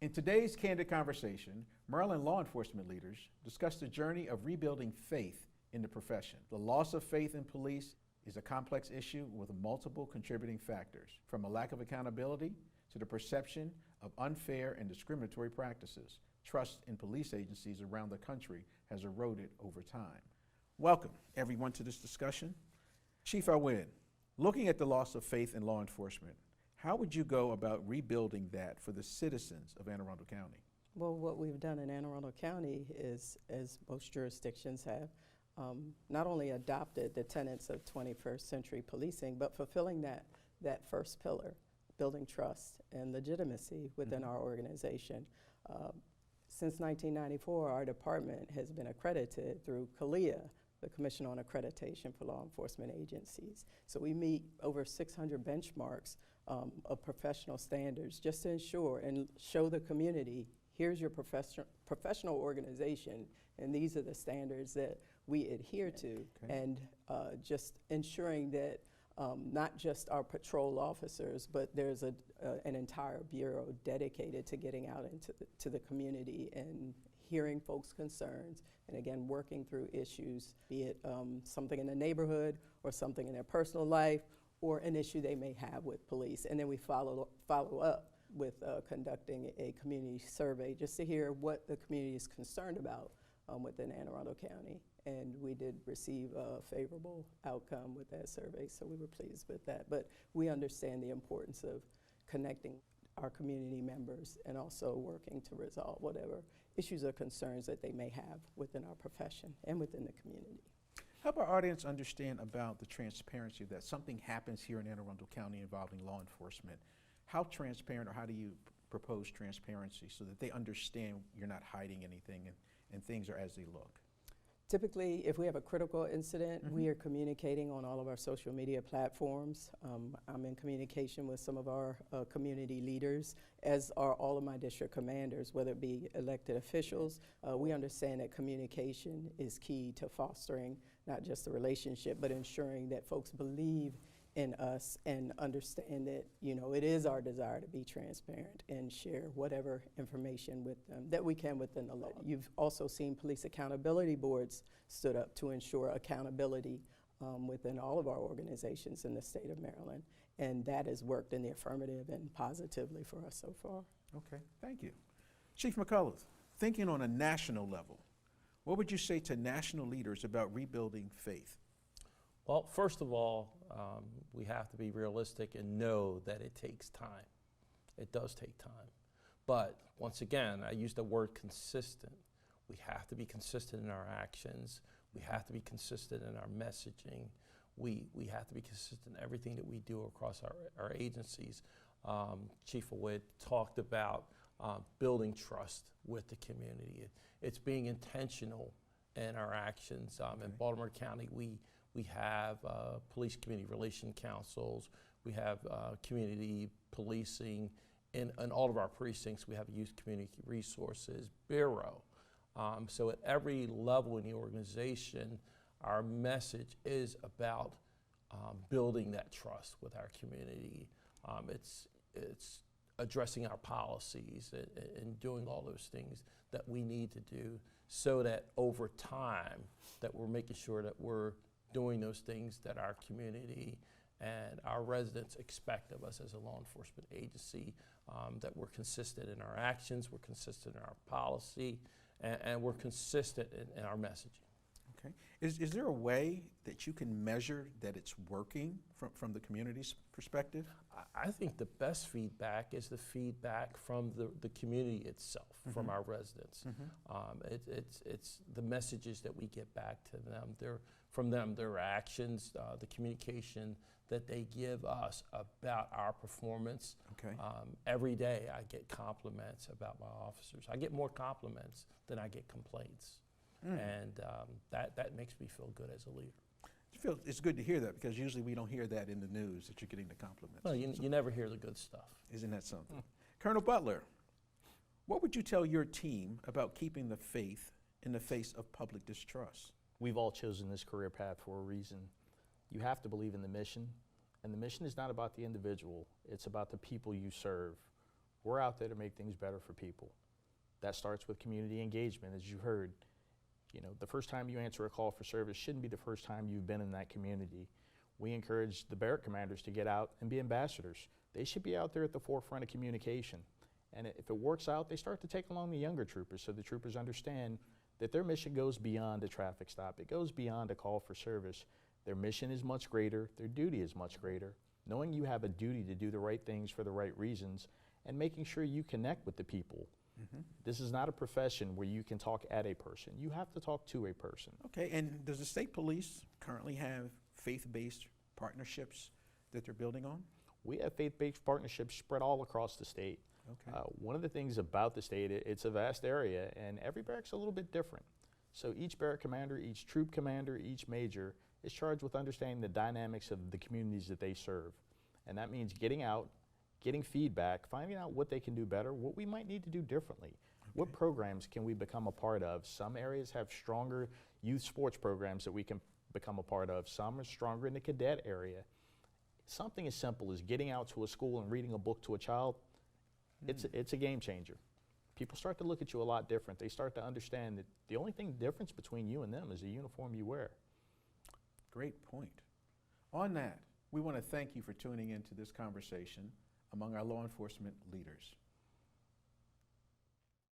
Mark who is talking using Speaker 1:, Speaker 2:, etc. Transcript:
Speaker 1: In today's Candid Conversation, Maryland law enforcement leaders discuss the journey of rebuilding faith in the profession. The loss of faith in police is a complex issue with multiple contributing factors, from a lack of accountability to the perception of unfair and discriminatory practices. Trust in police agencies around the country has eroded over time. Welcome, everyone, to this discussion. Chief Awad, looking at the loss of faith in law enforcement, how would you go about rebuilding that for the citizens of Anne Arundel County?
Speaker 2: Well, what we've done in Anne Arundel County is, as most jurisdictions have, not only adopted the tenets of 21st century policing, but fulfilling that first pillar, building trust and legitimacy within our organization. Since 1994, our department has been accredited through CALEA, the Commission on Accreditation for Law Enforcement Agencies. So we meet over 600 benchmarks of professional standards just to ensure and show the community, here's your professional organization, and these are the standards that we adhere to. Okay. And just ensuring that not just our patrol officers, but there's an entire bureau dedicated to getting out into the community and hearing folks' concerns, and again, working through issues, be it something in the neighborhood or something in their personal life or an issue they may have with police. And then we follow up with conducting a community survey just to hear what the community is concerned about within Anne Arundel County. And we did receive a favorable outcome with that survey, so we were pleased with that. But we understand the importance of connecting our community members and also working to resolve whatever issues or concerns that they may have within our profession and within the community.
Speaker 1: Help our audience understand about the transparency that something happens here in Anne Arundel County involving law enforcement. How transparent, or how do you propose transparency so that they understand you're not hiding anything and things are as they look?
Speaker 2: Typically, if we have a critical incident, we are communicating on all of our social media platforms. I'm in communication with some of our community leaders, as are all of my district commanders, whether it be elected officials. We understand that communication is key to fostering not just the relationship, but ensuring that folks believe in us and understand that, it is our desire to be transparent and share whatever information with them that we can within the law. You've also seen police accountability boards stood up to ensure accountability within all of our organizations in the state of Maryland, and that has worked in the affirmative and positively for us so far.
Speaker 1: Okay, thank you. Chief McCullough, thinking on a national level, what would you say to national leaders about rebuilding faith?
Speaker 3: Well, first of all, we have to be realistic and know that it takes time. It does take time. But once again, I use the word consistent. We have to be consistent in our actions. We have to be consistent in our messaging. We have to be consistent in everything that we do across our agencies. Chief Awad talked about building trust with the community. It's being intentional in our actions. In Baltimore County, we have police community relation councils. We have community policing. In all of our precincts, we have a youth community resources bureau. So at every level in the organization, our message is about building that trust with our community. It's addressing our policies and doing all those things that we need to do so that over time that we're making sure that we're doing those things that our community and our residents expect of us as a law enforcement agency, that we're consistent in our actions, we're consistent in our policy, and we're consistent in our messaging.
Speaker 1: Okay. Is there a way that you can measure that it's working from the community's perspective?
Speaker 3: I think the best feedback is the feedback from the community itself, from our residents. It's the messages that we get back to them. From them, their actions, the communication that they give us about our performance.
Speaker 1: Okay.
Speaker 3: Every day I get compliments about my officers. I get more compliments than I get complaints. And that makes me feel good as a leader.
Speaker 1: It's good to hear that, because usually we don't hear that in the news, that you're getting the compliments.
Speaker 3: Well, you never hear the good stuff.
Speaker 1: Isn't that something? Colonel Butler, what would you tell your team about keeping the faith in the face of public distrust?
Speaker 4: We've all chosen this career path for a reason. You have to believe in the mission, and the mission is not about the individual, it's about the people you serve. We're out there to make things better for people. That starts with community engagement, as you heard. You know, the first time you answer a call for service shouldn't be the first time you've been in that community. We encourage the barrack commanders to get out and be ambassadors. They should be out there at the forefront of communication. And if it works out, they start to take along the younger troopers so the troopers understand that their mission goes beyond a traffic stop. It goes beyond a call for service. Their mission is much greater. Their duty is much greater. Knowing you have a duty to do the right things for the right reasons and making sure you connect with the people. This is not a profession where you can talk at a person. You have to talk to a person.
Speaker 1: Okay, and does the state police currently have faith-based partnerships that they're building on?
Speaker 4: We have faith-based partnerships spread all across the state.
Speaker 1: Okay.
Speaker 4: One of the things about the state, it's a vast area, and every barrack's a little bit different. So each barrack commander, each troop commander, each major is charged with understanding the dynamics of the communities that they serve. And that means getting out, getting feedback, finding out what they can do better, what we might need to do differently. What programs can we become a part of? Some areas have stronger youth sports programs that we can become a part of. Some are stronger in the cadet area. Something as simple as getting out to a school and reading a book to a child, it's a game changer. People start to look at you a lot different. They start to understand that the only difference between you and them is the uniform you wear.
Speaker 1: Great point. On that, we want to thank you for tuning into this conversation among our law enforcement leaders.